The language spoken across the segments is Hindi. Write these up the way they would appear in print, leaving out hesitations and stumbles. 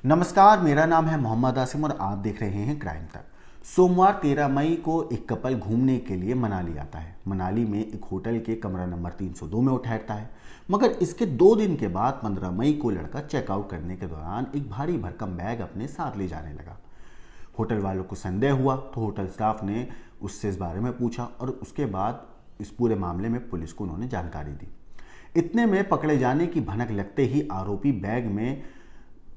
नमस्कार, मेरा नाम है मोहम्मद आसिम और आप देख रहे हैं क्राइम तक। सोमवार 13 मई को एक कपल घूमने के लिए मनाली आता है। मनाली में एक होटल के कमरा नंबर 302 में वो ठहरता है, मगर इसके 2 दिन के बाद 15 मई को लड़का चेकआउट करने के दौरान एक भारी भरकम बैग अपने साथ ले जाने लगा। होटल वालों को संदेह हुआ तो होटल स्टाफ ने उससे इस बारे में पूछा और उसके बाद इस पूरे मामले में पुलिस को उन्होंने जानकारी दी। इतने में पकड़े जाने की भनक लगते ही आरोपी बैग में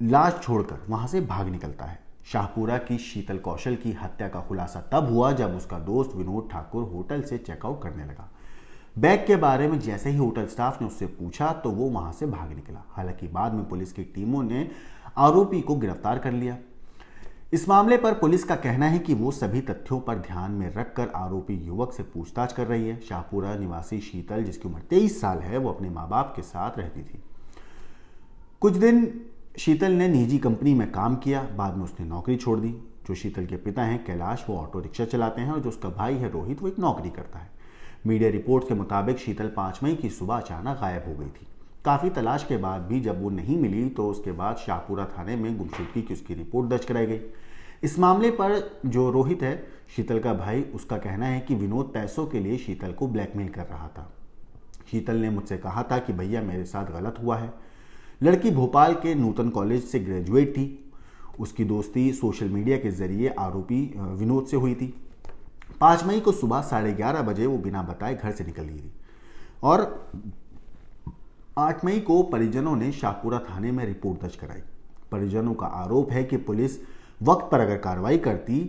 लाश छोड़कर वहां से भाग निकलता है। शाहपुरा की शीतल कौशल की हत्या का खुलासा तब हुआ जब उसका दोस्त विनोद ठाकुर होटल से चेकआउट करने लगा। बैग के बारे में जैसे ही होटल स्टाफ ने उससे पूछा तो वो वहां से भाग निकला। हालांकि बाद में पुलिस की टीमों ने आरोपी को गिरफ्तार कर लिया। इस मामले पर पुलिस का कहना है कि वो सभी तथ्यों पर ध्यान में रखकर आरोपी युवक से पूछताछ कर रही है। शाहपुरा निवासी शीतल, जिसकी उम्र 23 साल है, वो अपने माँ बाप के साथ रहती थी। कुछ दिन शीतल ने निजी कंपनी में काम किया, बाद में उसने नौकरी छोड़ दी। जो शीतल के पिता हैं कैलाश, वो ऑटो रिक्शा चलाते हैं और जो उसका भाई है रोहित, वो एक नौकरी करता है। मीडिया रिपोर्ट के मुताबिक शीतल 5 मई की सुबह अचानक गायब हो गई थी। काफ़ी तलाश के बाद भी जब वो नहीं मिली तो उसके बाद शाहपुरा थाने में गुमशुदगी की उसकी रिपोर्ट दर्ज कराई गई। इस मामले पर जो रोहित है, शीतल का भाई, उसका कहना है कि विनोद पैसों के लिए शीतल को ब्लैकमेल कर रहा था। शीतल ने मुझसे कहा था कि भैया मेरे साथ गलत हुआ है। लड़की भोपाल के नूतन कॉलेज से ग्रेजुएट थी। उसकी दोस्ती सोशल मीडिया के जरिए आरोपी विनोद से हुई थी। 5 मई को सुबह 11:30 बजे वो बिना बताए घर से निकल गई थी और 8 मई को परिजनों ने शाहपुरा थाने में रिपोर्ट दर्ज कराई। परिजनों का आरोप है कि पुलिस वक्त पर अगर कार्रवाई करती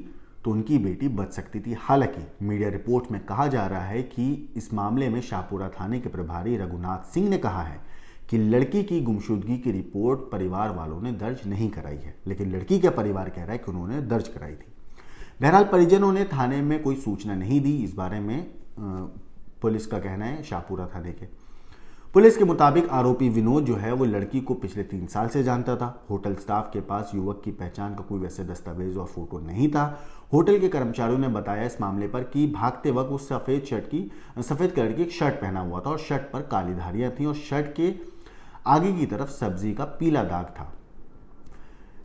तो उनकी बेटी बच सकती थी। हालांकि मीडिया रिपोर्ट में कहा जा रहा है कि इस मामले में शाहपुरा थाने के प्रभारी रघुनाथ सिंह ने कहा है कि लड़की की गुमशुदगी की रिपोर्ट परिवार वालों ने दर्ज नहीं कराई है, लेकिन लड़की का परिवार कह रहा है कि उन्होंने दर्ज कराई थी। बहरहाल परिजनों ने थाने में कोई सूचना नहीं दी। इस बारे में पुलिस का कहना है, शाहपुरा थाने के पुलिस के मुताबिक आरोपी विनोद जो है वो लड़की को पिछले 3 साल से जानता था। होटल स्टाफ के पास युवक की पहचान का कोई वैसे दस्तावेज और फोटो नहीं था। होटल के कर्मचारियों ने बताया इस मामले पर कि भागते वक्त वो सफेद कलर की एक शर्ट पहना हुआ था और शर्ट पर काली धारियां थी और शर्ट के आगे की तरफ सब्जी का पीला दाग था।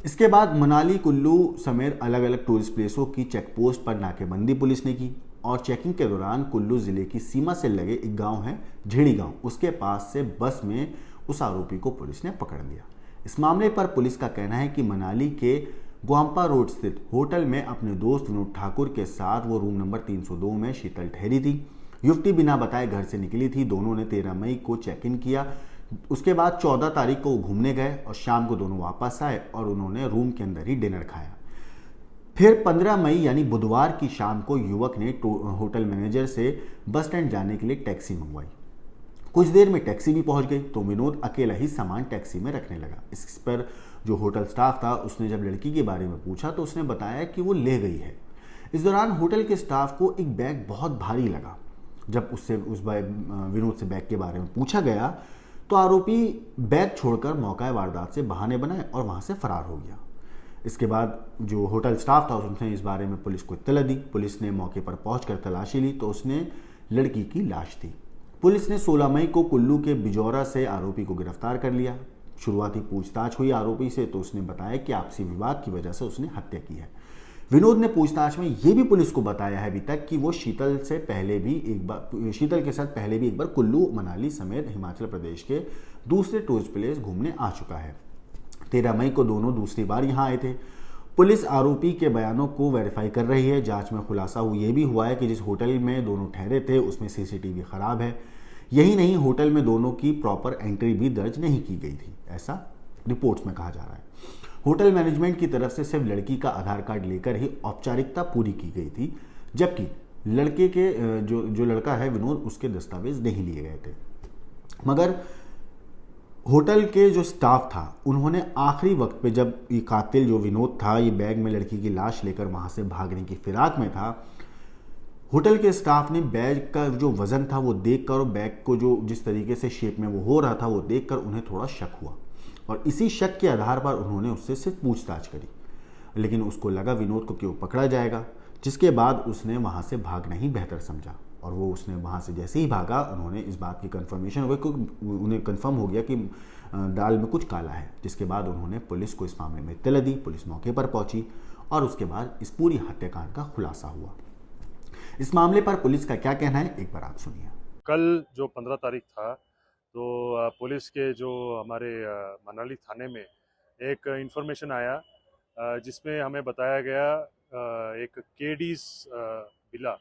इसके बाद मनाली, कुल्लू समेत अलग अलग टूरिस्ट प्लेसों की चेक पोस्ट पर नाकेबंदी पुलिस ने की और चेकिंग के दौरान कुल्लू जिले की सीमा से लगे एक गांव है झेड़ी गांव, उसके पास से बस में उस आरोपी को पुलिस ने पकड़ लिया। इस मामले पर पुलिस का कहना है कि मनाली के ग्वाम्पा रोड स्थित होटल में अपने दोस्त विनोद ठाकुर के साथ वो रूम नंबर 302 में शीतल ठहरी थी। युवती बिना बताए घर से निकली थी। दोनों ने 13 मई को चेक इन किया। उसके बाद 14 तारीख को वो घूमने गए और शाम को दोनों वापस आए और उन्होंने रूम के अंदर ही डिनर खाया। फिर 15 मई यानी बुधवार की शाम को युवक ने होटल मैनेजर से बस स्टैंड जाने के लिए टैक्सी मंगवाई। कुछ देर में टैक्सी भी पहुंच गई तो विनोद अकेला ही सामान टैक्सी में रखने लगा। इस पर जो होटल स्टाफ था उसने जब लड़की के बारे में पूछा तो उसने बताया कि वो ले गई है। इस दौरान होटल के स्टाफ को एक बैग बहुत भारी लगा। जब विनोद से बैग के बारे में पूछा गया तो आरोपी बैग छोड़कर मौका वारदात से बहाने बनाए और वहां से फरार हो गया। इसके बाद जो होटल स्टाफ था उसने इस बारे में पुलिस को इत्तला दी। पुलिस ने मौके पर पहुंचकर तलाशी ली तो उसने लड़की की लाश थी। पुलिस ने 16 मई को कुल्लू के बिजौरा से आरोपी को गिरफ्तार कर लिया। शुरुआती पूछताछ हुई आरोपी से तो उसने बताया कि आपसी विवाद की वजह से उसने हत्या की है। विनोद ने पूछताछ में यह भी पुलिस को बताया है अभी तक कि वो शीतल के साथ पहले भी एक बार कुल्लू, मनाली समेत हिमाचल प्रदेश के दूसरे टूरिस्ट प्लेस घूमने आ चुका है। 13 मई को दोनों दूसरी बार यहां आए थे। पुलिस आरोपी के बयानों को वेरीफाई कर रही है। जांच में खुलासा यह भी हुआ है कि जिस होटल में दोनों ठहरे थे उसमें सीसीटीवी खराब है। यही नहीं, होटल में दोनों की प्रॉपर एंट्री भी दर्ज नहीं की गई थी, ऐसा रिपोर्ट्स में कहा जा रहा है। होटल मैनेजमेंट की तरफ से सिर्फ लड़की का आधार कार्ड लेकर ही औपचारिकता पूरी की गई थी, जबकि लड़के के जो लड़का है विनोद, उसके दस्तावेज नहीं लिए गए थे। मगर होटल के जो स्टाफ था उन्होंने आखिरी वक्त पे, जब ये कातिल जो विनोद था ये बैग में लड़की की लाश लेकर वहां से भागने की फिराक में था, होटल के स्टाफ ने बैग का जो वजन था वो देखकर और बैग को जो जिस तरीके से शेप में वो हो रहा था वो देखकर उन्हें थोड़ा शक हुआ और इसी शक के आधार पर उन्होंने उससे सिर्फ पूछताछ करी। लेकिन उसको लगा विनोद को क्यों पकड़ा जाएगा, जिसके बाद उसने वहां से भागना ही बेहतर समझा और उसने वहां से जैसे ही भागा, उन्होंने इस बात की कंफर्मेशन हो गई, उन्हें कंफर्म हो गया कि दाल में कुछ काला है। जिसके बाद उन्होंने पुलिस को इस मामले में इत्तला दी। पुलिस मौके पर पहुंची और उसके बाद इस पूरी हत्याकांड का खुलासा हुआ। इस मामले पर पुलिस का क्या कहना है, एक बार आप सुनिए। कल जो 15 तारीख था, तो पुलिस के जो हमारे मनाली थाने में एक इन्फॉर्मेशन आया जिसमें हमें बताया गया एक केडीज विला,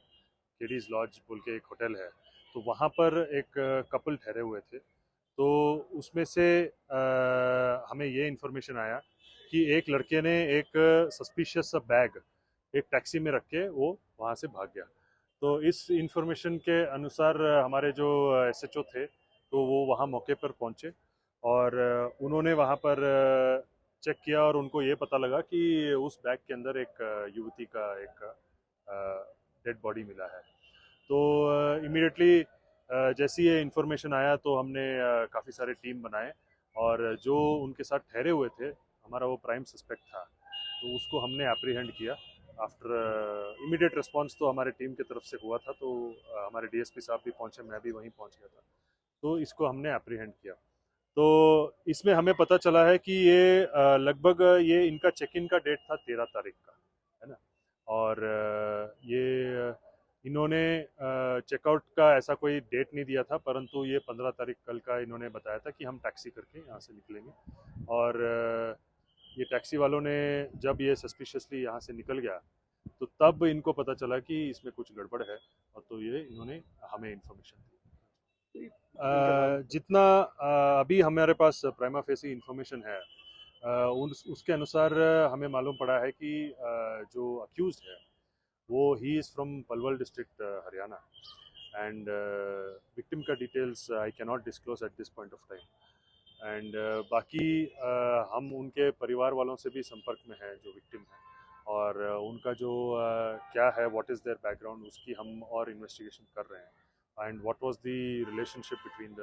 केडीज लॉज बोल के एक होटल है, तो वहाँ पर एक कपल ठहरे हुए थे। तो उसमें से हमें ये इन्फॉर्मेशन आया कि एक लड़के ने एक सस्पिशियस सा बैग एक टैक्सी में रख के वो वहाँ से भाग गया। तो इस इन्फॉर्मेशन के अनुसार हमारे जो एसएचओ थे तो वो वहाँ मौके पर पहुँचे और उन्होंने वहाँ पर चेक किया और उनको ये पता लगा कि उस बैग के अंदर एक युवती का एक डेड बॉडी मिला है। तो इमीडिएटली जैसे ये इन्फॉर्मेशन आया तो हमने काफ़ी सारे टीम बनाए और जो उनके साथ ठहरे हुए थे, हमारा वो प्राइम सस्पेक्ट था, तो उसको हमने एप्रीहेंड किया। आफ्टर इमीडिएट रिस्पांस तो हमारे टीम की तरफ से हुआ था, तो हमारे डीएसपी साहब भी पहुंचे, मैं भी वहीं पहुंच गया था, तो इसको हमने एप्रीहेंड किया। तो इसमें हमें पता चला है कि ये लगभग ये इनका चेक इन का डेट था 13 तारीख का, है ना, और ये इन्होंने चेकआउट का ऐसा कोई डेट नहीं दिया था, परंतु ये 15 तारीख कल का इन्होंने बताया था कि हम टैक्सी करके यहाँ से निकलेंगे। और ये टैक्सी वालों ने जब ये सस्पिशियसली यहाँ से निकल गया तो तब इनको पता चला कि इसमें कुछ गड़बड़ है, और तो ये इन्होंने हमें इन्फॉर्मेशन दी। जितना अभी हमारे पास प्राइमा फेसी इन्फॉर्मेशन है, उसके अनुसार हमें मालूम पड़ा है कि जो अक्यूज्ड है वो he is from Palwal district Haryana, and victim का details I can not disclose at this point of time. And बाकी हम उनके परिवार वालों से भी संपर्क में हैं जो विक्टिम हैं, और उनका जो क्या है, व्हाट इज़ देयर बैकग्राउंड, उसकी हम और इन्वेस्टिगेशन कर रहे हैं। And what was the relationship between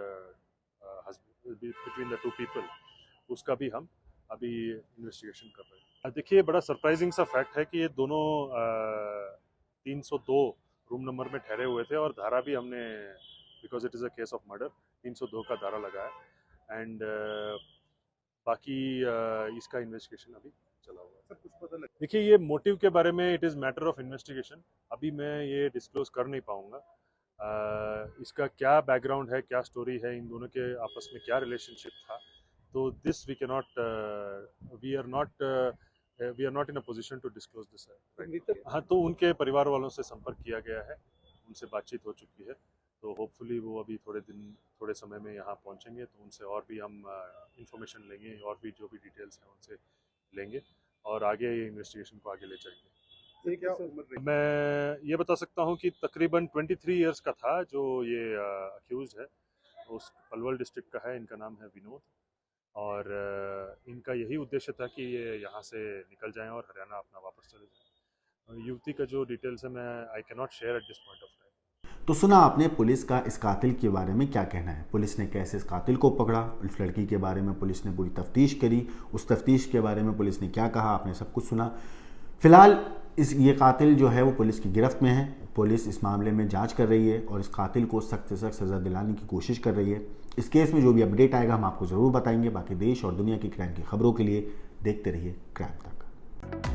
the two people, उसका भी हम अभी इन्वेस्टिगेशन कर रहे हैं। देखिए, बड़ा सरप्राइजिंग सा फैक्ट है कि ये दोनों 302 रूम नंबर में ठहरे हुए थे, और धारा भी हमने, because it is a case of murder, 302 का धारा लगाया। एंड बाकी इसका इन्वेस्टिगेशन अभी चला हुआ है। सब कुछ पता लगा। देखिए, ये मोटिव के बारे में it is matter of investigation, अभी मैं ये डिस्क्लोज कर नहीं पाऊँगा। इसका क्या बैकग्राउंड है, क्या स्टोरी है, इन दोनों के आपस में क्या रिलेशनशिप था, तो this we are not in a position to disclose this है। हाँ, तो उनके परिवार वालों से संपर्क किया गया है, उनसे बातचीत हो चुकी है, तो होपफुली वो अभी थोड़े समय में यहाँ पहुँचेंगे, तो उनसे और भी हम इंफॉर्मेशन लेंगे, और भी जो भी डिटेल्स हैं उनसे लेंगे, और आगे ये इन्वेस्टिगेशन को आगे ले जाएंगे। मैं ये बता सकता हूँ कि तकरीबन 23 इयर्स का था जो ये अक्यूज है, उस पलवल डिस्ट्रिक्ट का है। इनका नाम है विनोद, और इनका यही उद्देश्य था कि ये यहाँ से निकल जाएं और हरियाणा अपना वापस चले जाएं। युवती का जो डिटेल्स है मैं आई can not share eight this point of time. तो सुना आपने पुलिस का इस कातिल के बारे में क्या कहना है, पुलिस ने कैसे इस कातिल को पकड़ा, उस लड़की के बारे में पुलिस ने पूरी तफ्तीश करी, उस तफ्तीश के बारे में पुलिस ने क्या कहा, आपने सब कुछ सुना। फिलहाल ये कातिल जो है वो पुलिस की गिरफ्त में है। पुलिस इस मामले में जांच कर रही है और इस कातिल को सख्त से सख्त सज़ा दिलाने की कोशिश कर रही है। इस केस में जो भी अपडेट आएगा हम आपको ज़रूर बताएंगे। बाकी देश और दुनिया की क्राइम की खबरों के लिए देखते रहिए क्राइम तक।